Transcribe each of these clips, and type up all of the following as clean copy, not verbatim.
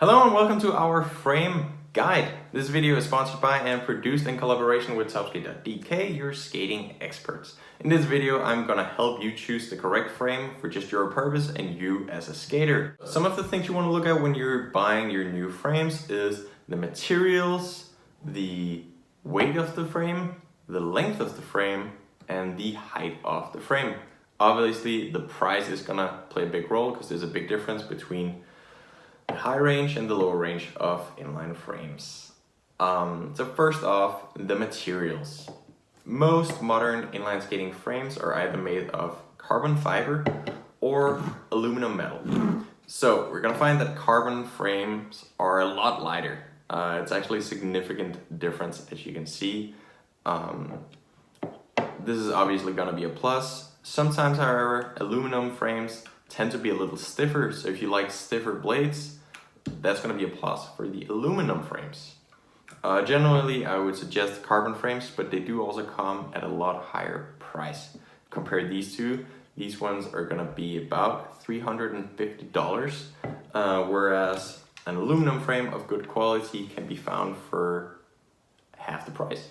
Hello and welcome to our frame guide. This video is sponsored by and produced in collaboration with Topskate.dk, your skating experts. In this video, I'm gonna help you choose the correct frame for just your purpose and you as a skater. Some of the things you want to look at when you're buying your new frames is the materials, the weight of the frame, the length of the frame, and the height of the frame. Obviously, the price is gonna play a big role because there's a big difference between the high range and the lower range of inline frames. So first off, the materials. Most modern inline skating frames are either made of carbon fiber or aluminum metal. So we're gonna find that carbon frames are a lot lighter. It's actually a significant difference, as you can see. This is obviously gonna be a plus. Sometimes, however, aluminum frames tend to be a little stiffer, so if you like stiffer blades, that's going to be a plus for the aluminum frames. Generally, I would suggest carbon frames, but they do also come at a lot higher price. Compare these two, these ones are going to be about $350, whereas an aluminum frame of good quality can be found for half the price.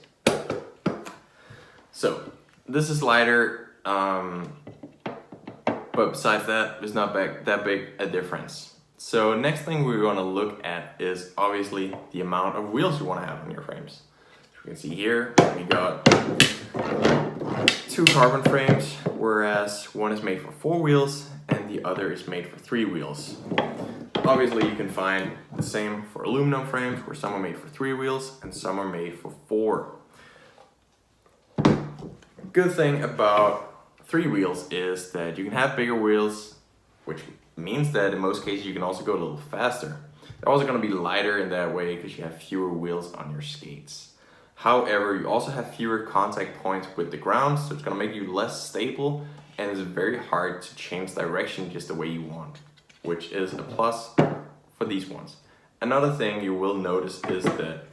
So this is lighter, but besides that, there's not that big a difference. So next thing we're going to look at is obviously the amount of wheels you want to have on your frames. So you can see here we got two carbon frames, whereas one is made for 4 wheels and the other is made for 3 wheels. Obviously you can find the same for aluminum frames, where some are made for 3 wheels and some are made for 4. Good thing about 3 wheels is that you can have bigger wheels, which means that in most cases you can also go a little faster. They're also going to be lighter in that way because you have fewer wheels on your skates. However, you also have fewer contact points with the ground, so it's going to make you less stable and it's very hard to change direction just the way you want, which is a plus for these ones. Another thing you will notice is that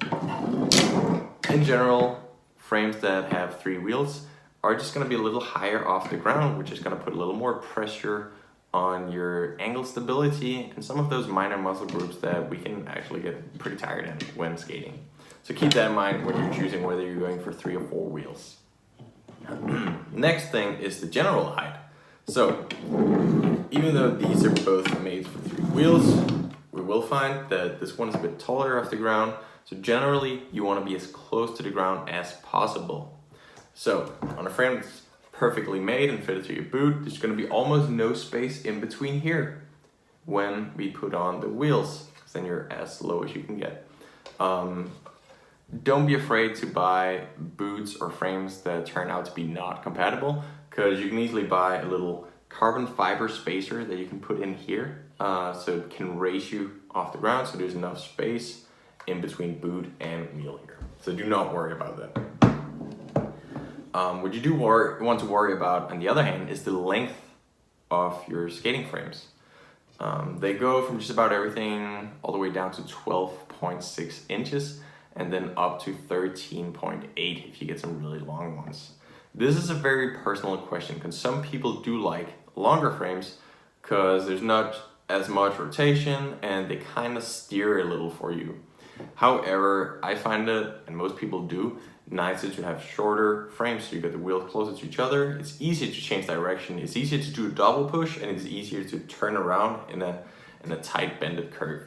in general, frames that have 3 wheels are just going to be a little higher off the ground, which is going to put a little more pressure on your angle stability and some of those minor muscle groups that we can actually get pretty tired in when skating. So keep that in mind when you're choosing whether you're going for 3 or 4 wheels. Next thing is the general height. So even though these are both made for 3 wheels, we will find that this one is a bit taller off the ground. So generally you want to be as close to the ground as possible. So on a frame that's perfectly made and fitted to your boot, there's going to be almost no space in between here when we put on the wheels, because then you're as low as you can get. Don't be afraid to buy boots or frames that turn out to be not compatible, because you can easily buy a little carbon fiber spacer that you can put in here, so it can raise you off the ground, so there's enough space in between boot and wheel here. So do not worry about that. What you do want to worry about, on the other hand, is the length of your skating frames. They go from just about everything all the way down to 12.6 inches and then up to 13.8 if you get some really long ones. This is a very personal question because some people do like longer frames because there's not as much rotation and they kind of steer a little for you. However, I find it, and most people do, nicer to have shorter frames so you get the wheels closer to each other. It's easier to change direction, it's easier to do a double push, and it's easier to turn around in a tight bended curve.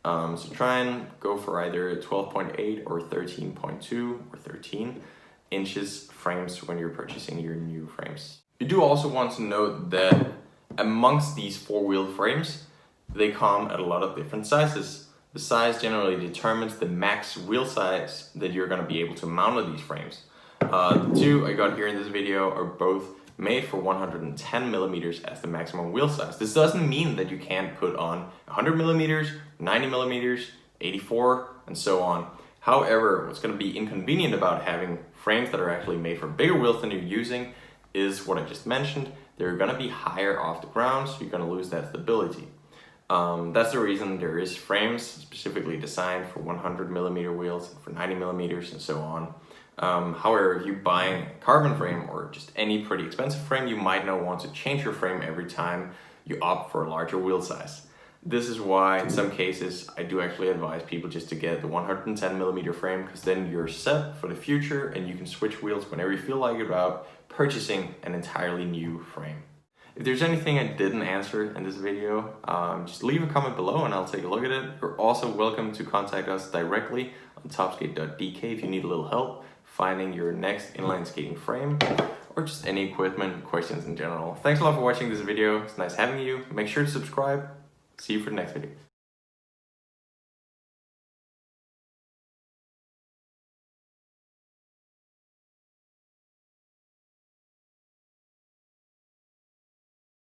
So try and go for either 12.8 or 13.2 or 13 inches frames when you're purchasing your new frames. You do also want to note that amongst these 4-wheel frames, they come at a lot of different sizes. The size generally determines the max wheel size that you're going to be able to mount on these frames. The two I got here in this video are both made for 110 millimeters as the maximum wheel size. This doesn't mean that you can't put on 100 millimeters, 90 millimeters, 84, and so on. However, what's going to be inconvenient about having frames that are actually made for bigger wheels than you're using is what I just mentioned. They're going to be higher off the ground, so you're going to lose that stability. That's the reason there is frames specifically designed for 100 millimeter wheels, for 90 millimeters, and so on. However, if you're buying a carbon frame or just any pretty expensive frame, you might not want to change your frame every time you opt for a larger wheel size. This is why in some cases I do actually advise people just to get the 110mm frame, because then you're set for the future and you can switch wheels whenever you feel like it without purchasing an entirely new frame. If there's anything I didn't answer in this video, just leave a comment below and I'll take a look at it. You're also welcome to contact us directly on topskate.dk if you need a little help finding your next inline skating frame or just any equipment questions in general. Thanks a lot for watching this video. It's nice having you. Make sure to subscribe. See you for the next video.